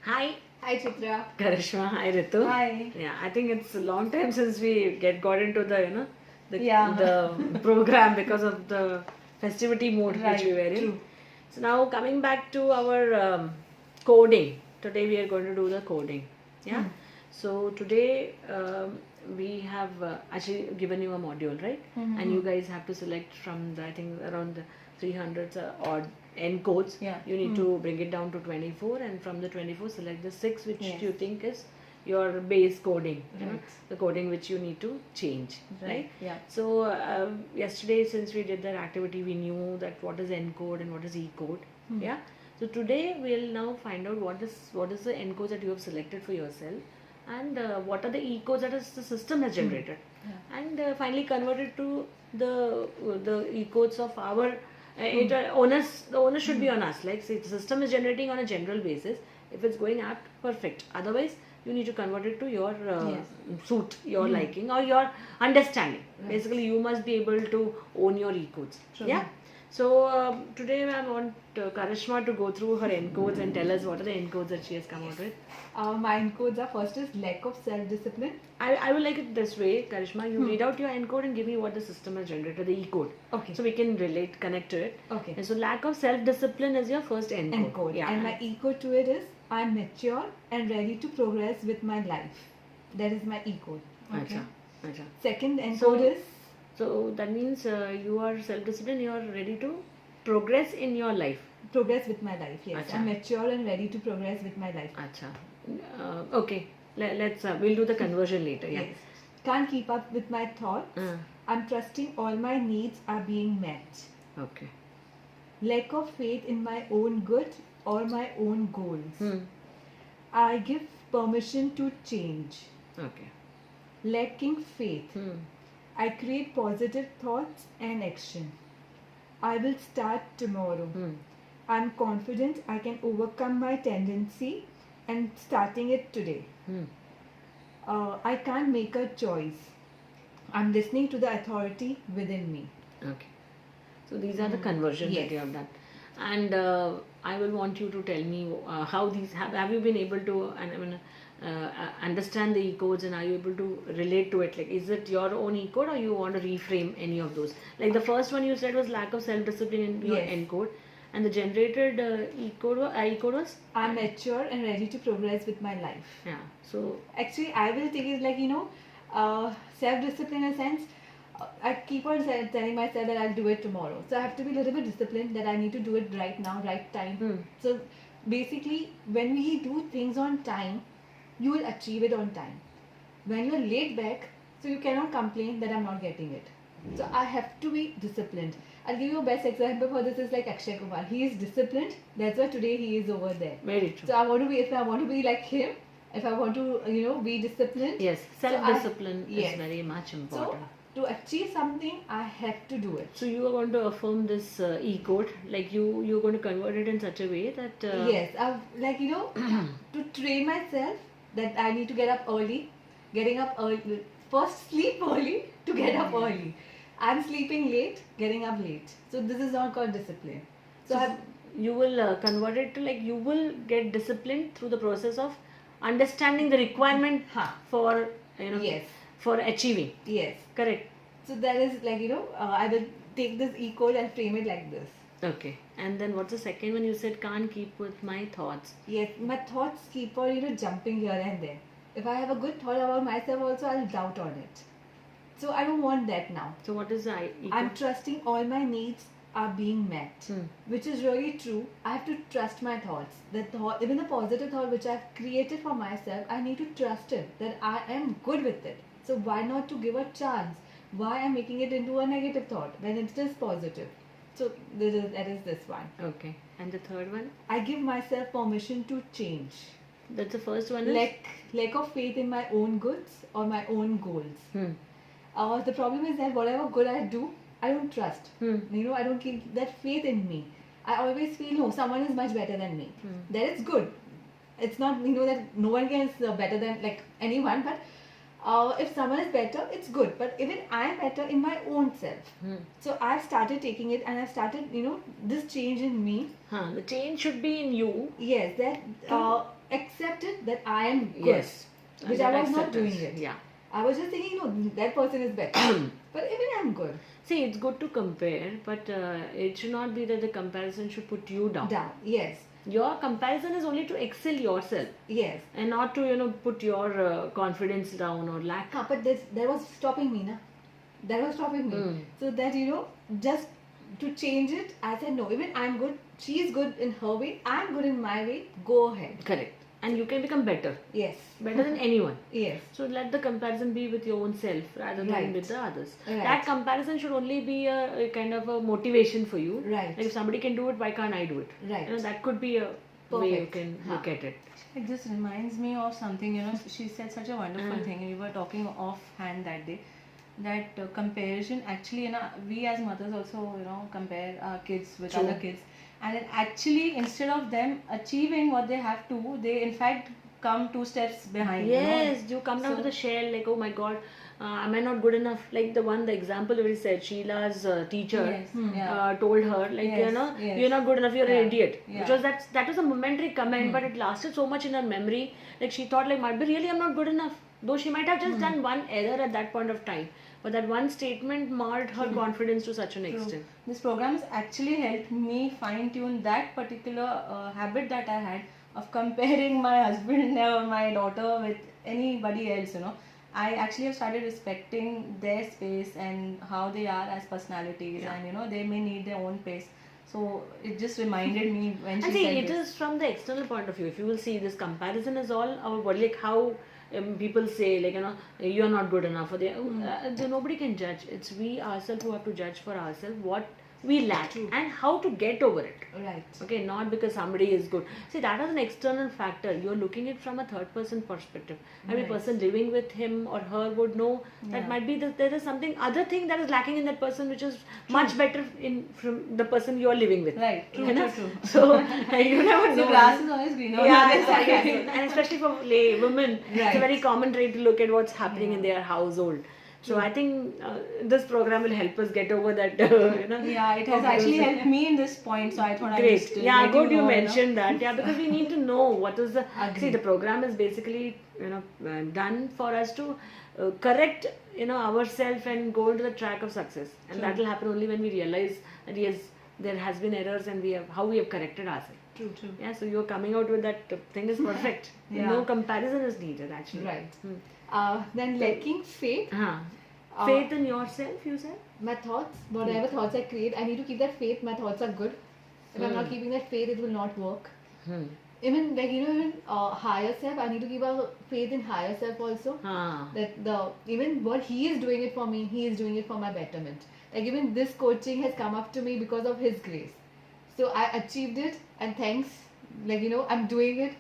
Hi, Hi Chitra. Karishma. Hi, Ritu. Hi. Yeah, I think it's a long time since we got into the Yeah. the program because of the festivity mode which we Right, were in. true. So now coming back to our coding. Today we are going to do the coding. Yeah. So today we have actually given you a module, right? And you guys have to select from the, I think around the 300 odd encodes. Yeah. You need to bring it down to 24, and from the 24 select the 6 which Yes. you think is your base coding, Right. the coding which you need to change, right? Yeah. So yesterday, since we did that activity, we knew that what is encode and what is ecode. Yeah. So today we'll now find out what is the encodes that you have selected for yourself, and what are the ecodes that is the system has generated, and finally convert it to the ecodes of our onus. The onus should be on us. Like, say, the system is generating on a general basis. If it's going apt, perfect. Otherwise, you need to convert it to your suit, your liking, or your understanding. Basically, you must be able to own your ecodes. True. Yeah. So today I want Karishma to go through her encodes and tell us what are the encodes that she has come out with. My encodes are first is lack of self-discipline. I will like it this way, Karishma. You read out your encode and give me what the system has generated, the E-code. Okay. So we can connect to it. Okay. And so lack of self-discipline is your first encode. Encode. Yeah. And my eco to it is I'm mature and ready to progress with my life. That is my eco. Okay. Acha, acha. Second encode So- is So that means you are self-disciplined. You are ready to progress in your life. progress with my life. Yes. Acha. I'm mature and ready to progress with my life. Acha. Okay. Let's we'll do the conversion later. Yeah. Yes. Can't keep up with my thoughts. Uh, I'm trusting all my needs are being met. okay. Lack of faith in my own good or my own goals. Hmm. I give permission to change. Okay. Lacking faith. Hmm. I create positive thoughts and action. I will start tomorrow. Hmm. I'm confident I can overcome my tendency and starting it today. Hmm. I can't make a choice. I'm listening to the authority within me. Okay. So these are the conversions Yes. that you have done, and I will want you to tell me how these have you been able to understand the e-codes, and are you able to relate to it? Like, is it your own e-code, or you want to reframe any of those? Like the first one you said was lack of self-discipline in your Yes. encode, and the generated e-code was I'm mature and ready to progress with my life. yeah. So Actually, I will take it like, self-discipline in a sense. I keep on telling myself that I'll do it tomorrow. So I have to be a little bit disciplined that I need to do it right now, right time. So basically, when we do things on time, you will achieve it on time. When you're laid back, so you cannot complain that I'm not getting it. So I have to be disciplined. I'll give you a best example for this is like Akshay Kumar. He is disciplined. That's why today he is over there. very true. So if I want to be like him, if I want to, be disciplined. Yes, self-discipline is yes. very much important. So to achieve something, I have to do it. So you are going to affirm this e-code, like you're going to convert it in such a way that Yes, to train myself that I need to get up early, getting up early. First sleep early to get up early. I'm sleeping late, getting up late. So this is not called discipline. So you will convert it to, like, you will get disciplined through the process of understanding the requirement for yes, for achieving. yes. Correct. So that is like I will take this e-code and frame it like this. Okay. And then what's the second one? You said can't keep with my thoughts. Yes, my thoughts keep on jumping here and there. If I have a good thought about myself also, I'll doubt on it. So I don't want that now. So what is the I'm trusting all my needs are being met, which is really true. I have to trust my thoughts. The thought, even the positive thought which I've created for myself, I need to trust it that I am good with it. So why not to give a chance? Why I'm making it into a negative thought when it is positive? So that is this one. Okay. And the third one? I give myself permission to change. That's the first one. Is Lack of faith in my own goods or my own goals. The problem is that whatever good I do, I don't trust. I don't keep that faith in me. I always feel no, someone is much better than me. That is good. It's not that no one is better than like anyone, but if someone is better, it's good. But even I am better in my own self. So I've started taking it, and I've started, this change in me. The change should be in you. Yes, that accepted that I am good. Yes. Which I was not doing it. Yeah. I was just thinking, that person is better. But even I'm good. See, it's good to compare, but it should not be that the comparison should put you down. Yes. Your comparison is only to excel yourself. Yes. And not to, put your confidence down or lack. But that was stopping me, na? That was stopping me. So that, just to change it, I said, no, even I'm good. She is good in her way. I'm good in my way. Go ahead. Correct. And you can become better. Yes. Better than anyone. Yes. So let the comparison be with your own self rather than with the others. Right. That comparison should only be a kind of a motivation for you. Right. Like if somebody can do it, why can't I do it? Right. That could be a way you can look at it. It just reminds me of something, she said such a wonderful thing. We were talking offhand that day. That comparison, actually, we as mothers also, compare our kids with other kids. And then actually, instead of them achieving what they have to, they in fact come 2 steps behind. Yes, you come down to the shell like, oh my God, am I not good enough? Like the example we said, Sheila's teacher told her, like, you're not good enough, you're an idiot. Yeah. Because that was a momentary comment, but it lasted so much in her memory. Like she thought, like, might be really I'm not good enough. Though she might have just done one error at that point of time. But that one statement marred her confidence to such an extent. This program has actually helped me fine-tune that particular habit that I had of comparing my husband or my daughter with anybody else, I actually have started respecting their space and how they are as personalities, and they may need their own pace. So it just reminded me when she said it is from the external point of view. If you will see, this comparison is all our body, like how people say, like, you're not good enough, or nobody can judge. It's we ourselves who have to judge for ourselves what we lack and how to get over it. Right. Okay, not because somebody is good. See, that is an external factor. You're looking at it from a third person perspective. Every person living with him or her would know that might be that there is something other thing that is lacking in that person, which is much better from the person you're living with. Right. True. So you never know. The grass is always greener. Yeah, exactly. And especially for women, it's a very common trait to look at what's happening in their household. So I think this program will help us get over that, Yeah, it has actually helped me in this point. So I thought Great. I just Good you mentioned that. Yeah, because we need to know what is the... See, the program is basically, done for us to correct, ourselves and go into the track of success. And that will happen only when we realize that yes, there has been errors and how we have corrected ourselves. True. Yeah, so you're coming out with that thing is perfect. No comparison is needed actually. Right. Then lacking faith. Faith in yourself, you said? My thoughts, whatever thoughts I create, I need to keep that faith. My thoughts are good. If I'm not keeping that faith, it will not work. Even even higher self, I need to keep a faith in higher self also. That even what he is doing it for me, he is doing it for my betterment. Like even this coaching has come up to me because of his grace. So I achieved it, and thanks. Like I'm doing it.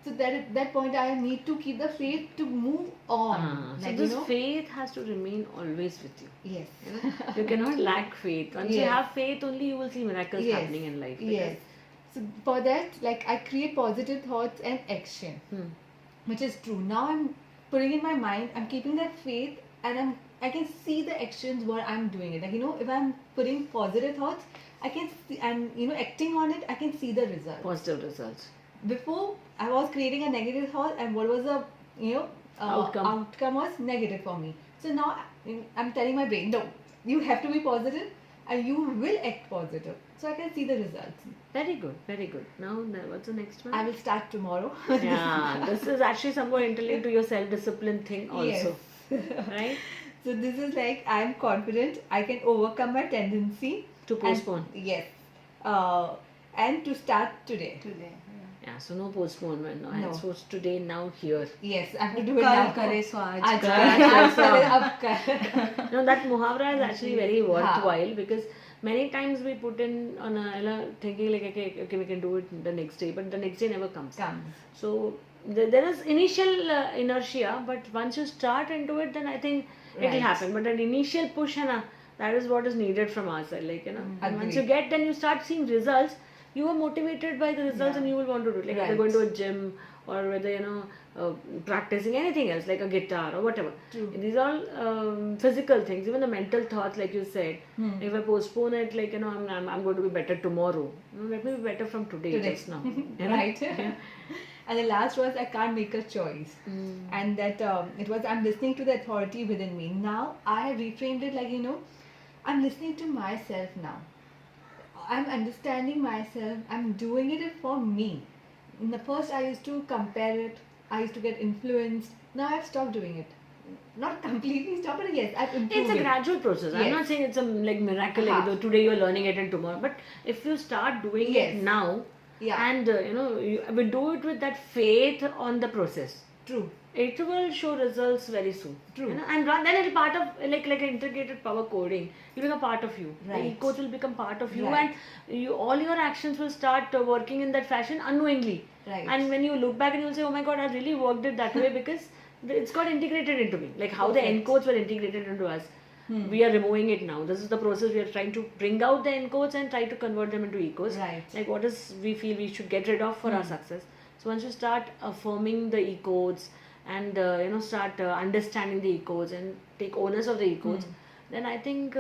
So that at that point I need to keep the faith to move on. So this faith has to remain always with you. Yes. You cannot lack faith. Once you have faith, only you will see miracles happening in life. Yes. So for that, like I create positive thoughts and action, which is true. Now I'm putting in my mind, I'm keeping that faith, and I can see the actions what I'm doing it. Like if I'm putting positive thoughts, I can see, and acting on it, I can see the results. Positive results. Before I was creating a negative thought, and what was the outcome was negative for me. So now I'm telling my brain, no, you have to be positive and you will act positive. So I can see the results. Very good, very good. Now what's the next one? I will start tomorrow. Yeah, this is actually somewhat interlinked to your self-discipline thing also. Yes. Right? So this is like I'm confident I can overcome my tendency to postpone. Yes. And to start today. Yeah, so no postponement. No. It's today, now, here. Yes, I have to do it now. No, that muhavra is actually very worthwhile because many times we put in on thinking like, okay, we can do it the next day, but the next day never comes. So there is initial inertia, but once you start into it, then I think it will happen. But that initial push, that is what is needed from our side. Like, and once you get, then you start seeing results. You are motivated by the results and you will want to do it. Like if you're going to a gym or whether practicing anything else like a guitar or whatever. True. These are all physical things. Even the mental thoughts, like you said, if I postpone it, like I'm going to be better tomorrow. Let me be better from today. Just now. Right. And the last was I can't make a choice, and that it was I'm listening to the authority within me. Now I have reframed it like I'm listening to myself now. I'm understanding myself. I'm doing it for me. In the first, I used to compare it. I used to get influenced. Now I've stopped doing it. Not completely stopped, but yes, I've improved. It's a gradual process. I'm Yes. not saying it's a miracle. Like, today you're learning it and tomorrow. But if you start doing Yes. it now, Yeah. and you will do it with that faith on the process. True. It will show results very soon. True. And then it'll part of like an integrated power coding. It'll become part of you. Right. The coach will become part of you, Right. and all your actions will start working in that fashion unknowingly. Right. And when you look back and you'll say, "Oh my God, I really worked it that way because it's got integrated into me." Like how the encodes were integrated into us. We are removing it now. This is the process. We are trying to bring out the encodes and try to convert them into ecos. Right. Like what is we feel we should get rid of for our success. So once you start affirming the ecodes and start understanding the ecodes and take owners of the ecodes, then I think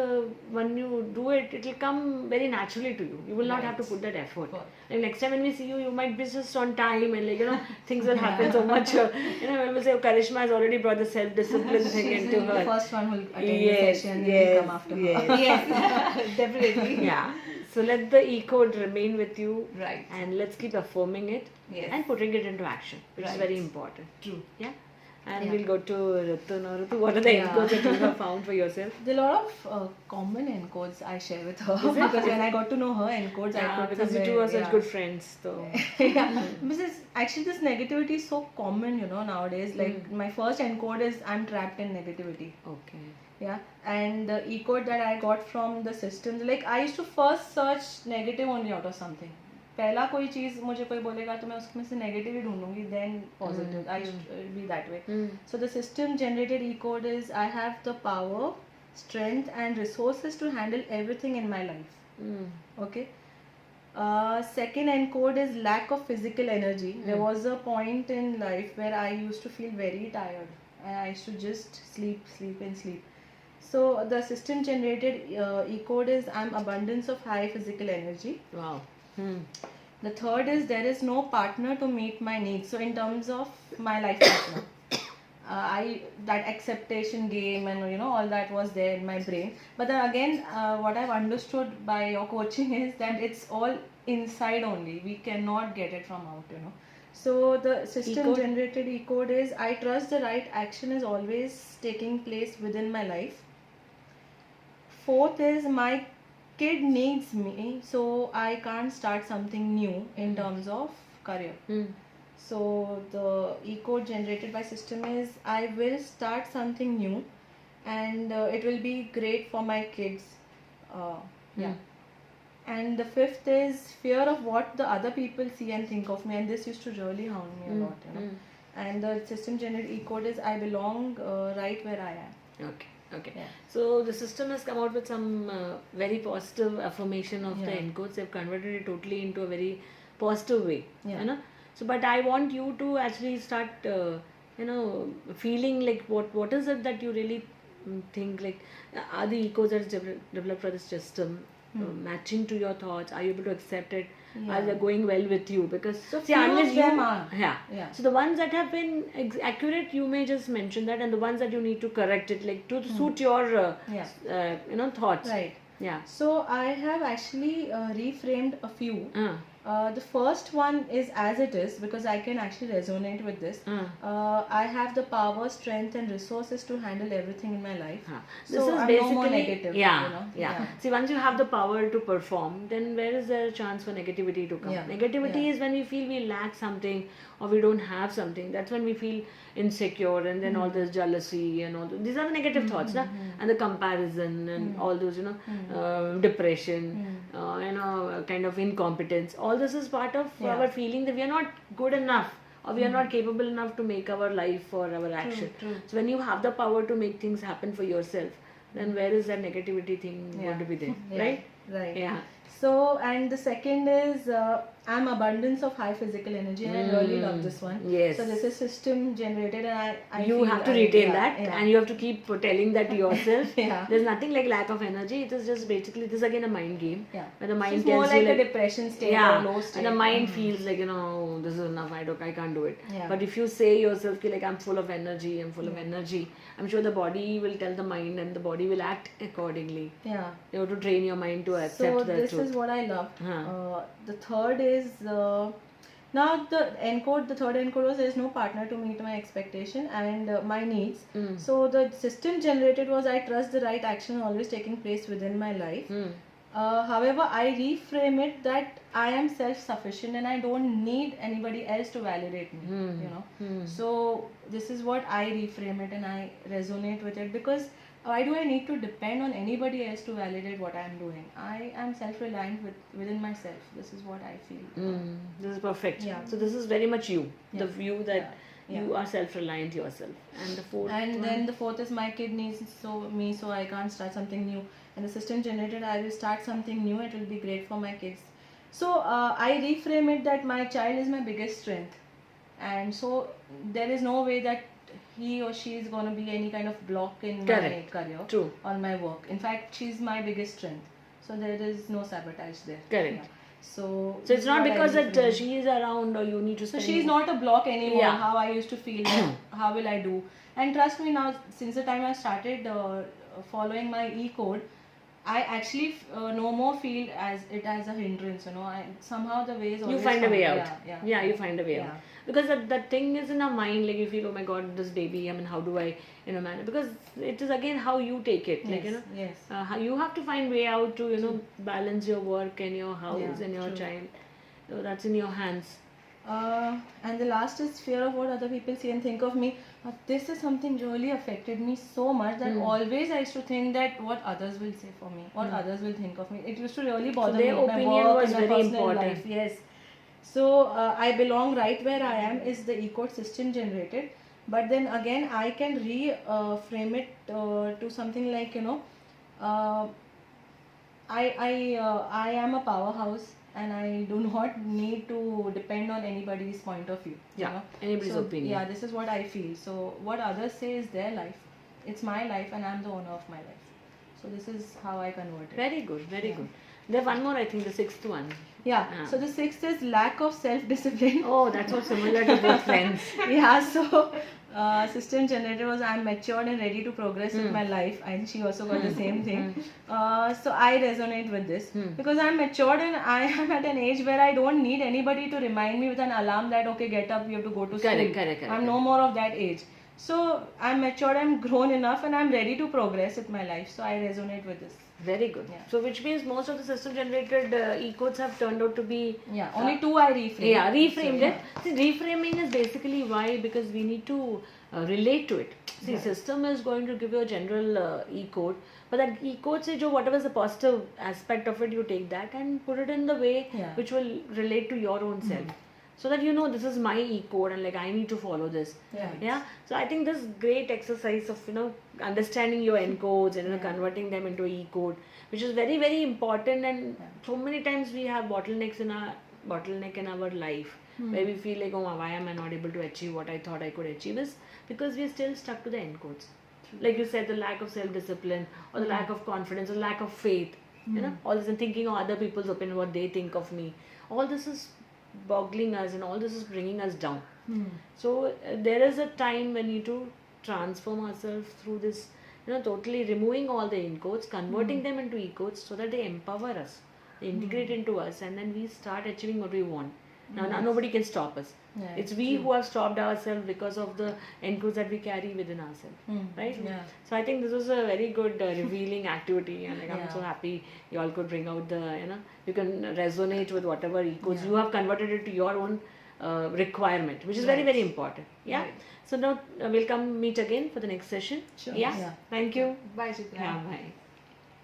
when you do it, it will come very naturally to you. You will not have to put that effort. Like next time when we see you, you might be just on time and things will happen so much. When we say Karishma has already brought the self-discipline thing into her. The first one will attend Yes, the session and yes, will come after her. Yes, definitely. Yeah. So let the e-code remain with you. Right. And let's keep affirming it and putting it into action, which is very important. True. Yeah. And we'll go to Ritu now. Ritu, what are the encodes that you have found for yourself? There are a lot of common encodes I share with her because when I got to know her encodes, I put because you somewhere, two are such good friends. So. yeah. Because actually this negativity is so common, nowadays. Like my first encode is I'm trapped in negativity. Okay. Yeah, and the e-code that I got from the system, like I used to first search negative only out of something. पहला कोई चीज मुझे कोई बोलेगा तो मैं उसमें से नेगेटिव ही ढूंढूंगी, then positive. I should be that way. So the system generated e-code is I have the power, strength and resources to handle everything in my life. Okay. Second encode is lack of physical energy. There was a point in life where I used to feel very tired and I used to just sleep. So the system generated e-code is I'm abundance of high physical energy. Wow. The third is there is no partner to meet my needs. So in terms of my life partner, that acceptation game and all that was there in my brain. But then again, what I've understood by your coaching is that it's all inside only. We cannot get it from out. So the system generated e-code is I trust the right action is always taking place within my life. Fourth is my kid needs me, so I can't start something new in terms of career. So the e-code generated by system is I will start something new and it will be great for my kids. Yeah. And the fifth is fear of what the other people see and think of me, and this used to really hound me a lot. And the system generated e-code is I belong right where I am. Okay. Yeah. So the system has come out with some very positive affirmation of the encodes. They've converted it totally into a very positive way. Yeah. So, but I want you to actually start, feeling like what is it that you really think like are the ecodes that is developed for the system matching to your thoughts? Are you able to accept it? Are they going well with you? Because So few of them are. Yeah. So the ones that have been accurate, you may just mention that, and the ones that you need to correct it, like to suit your thoughts. Right. Yeah. So I have actually reframed a few. The first one is as it is because I can actually resonate with this. I have the power, strength and resources to handle everything in my life. This So is I'm basically no more negative. Yeah. See, once you have the power to perform, then where is there a chance for negativity to come? Negativity is when we feel we lack something or we don't have something. That's when we feel insecure, and then all this jealousy and all these are the negative thoughts, and the comparison and all those depression, kind of incompetence. All this is part of our feeling that we are not good enough or we are not capable enough to make our life or our action. So when you have the power to make things happen for yourself, then where is that negativity thing going to be there? Right? Right. Yeah. So, and the second is I'm abundance of high physical energy, and I really love this one. Yes. So this is system generated, and I You feel have to retain yeah, that, yeah. and you have to keep telling that to yourself. Yeah. There's nothing like lack of energy. It is just basically, this is again a mind game. Yeah. Where the mind It's tells more like you a depression state or a low state. and the mind feels like, oh, this is enough. I can't do it. Yeah. But if you say yourself like, I'm full of energy, I'm full of energy, I'm sure the body will tell the mind, and the body will act accordingly. Yeah. You have to train your mind to accept So that this truth. is what I love. Huh. The third is now the encode. The third encode was, there is no partner to meet my expectation and my needs. So the system generated was, I trust the right action always taking place within my life. However, I reframe it that I am self-sufficient and I don't need anybody else to validate me. You know. So this is what I reframe it, and I resonate with it, because why do I need to depend on anybody else to validate what I am doing? I am self-reliant within myself. This is what I feel. This is perfect. Yeah. So this is very much you. Yeah. The view that Yeah. you are self-reliant yourself. And the fourth And one? then the fourth is, my kid needs me, so I can't start something new. And the system generated, I will start something new. It will be great for my kids. So I reframe it that my child is my biggest strength, and so there is no way that he or she is going to be any kind of block in Correct. my career True. or my work. In fact, she's my biggest strength. So there is no sabotage there. Correct. Yeah. So it's not what I because that reframe. she is around or you need to So spend. she's not a block anymore. Yeah. How I used to feel. How will I do? And trust me, now since the time I started following my E-code, I actually no more feel as a hindrance. You know, somehow the way is You always find a way found. out. Yeah. You find a way out. Yeah. Because that thing is in our mind, like you feel, oh my god, this baby, I mean, how do I, manage? Because it is again how you take it. Like, Yes, yes. how you have to find way out to, balance your work and your house Yeah, and your true. child. So that's in your hands. And the last is fear of what other people see and think of me. This is something really affected me so much that always I used to think that what others will say for me, what others will think of me. It used to really bother their me. My opinion work was and my very personal important. life. Yes. So I belong right where I am is the E-code system generated, but then again I can reframe it to something like I am a powerhouse. And I do not need to depend on anybody's point of view. Yeah, anybody's opinion. Yeah, this is what I feel. So what others say is their life. It's my life and I'm the owner of my life. So this is how I convert it. Very good, very good. There's one more, I think, the sixth one. Yeah. So the sixth is lack of self-discipline. Oh, that's so similar to both friends. Yeah, so system generator was, I'm matured and ready to progress with my life, and she also got the same thing. So I resonate with this because I'm matured and I am at an age where I don't need anybody to remind me with an alarm that okay, get up, you have to go to school. Correct. I'm no more of that age. So I'm matured, I'm grown enough, and I'm ready to progress with my life. So I resonate with this. Very good. Yeah. So which means most of the system generated E-codes have turned out to be only two I reframed. Yeah, reframed So, it. See, reframing is basically why, because we need to relate to it. See, system is going to give you a general E-code, but that E-code says whatever is the positive aspect of it, you take that and put it in the way which will relate to your own self. So that this is my E-code and like I need to follow this. Yeah. So I think this great exercise of understanding your encodes and converting them into E-code, which is very, very important. And so many times we have bottleneck in our life where we feel like, oh, why am I not able to achieve what I thought I could achieve? Is because we are still stuck to the encodes. Like you said, the lack of self-discipline or the lack of confidence or lack of faith. All this and thinking of other people's opinion, what they think of me. All this is boggling us and all this is bringing us down. So there is a time when you need to transform ourselves through this, totally removing all the encodes, converting them into e-codes so that they empower us, they integrate into us, and then we start achieving what we want. Now nobody can stop us. It's we who have stopped ourselves because of the encodes that we carry within ourselves, right? So I think this was a very good revealing activity, and like, I'm so happy you all could bring out the you can resonate with whatever ecodes you have converted it to your own requirement, which is very, very important. So now we'll come meet again for the next session. Sure. Thank you. Bye, Chitra. Bye.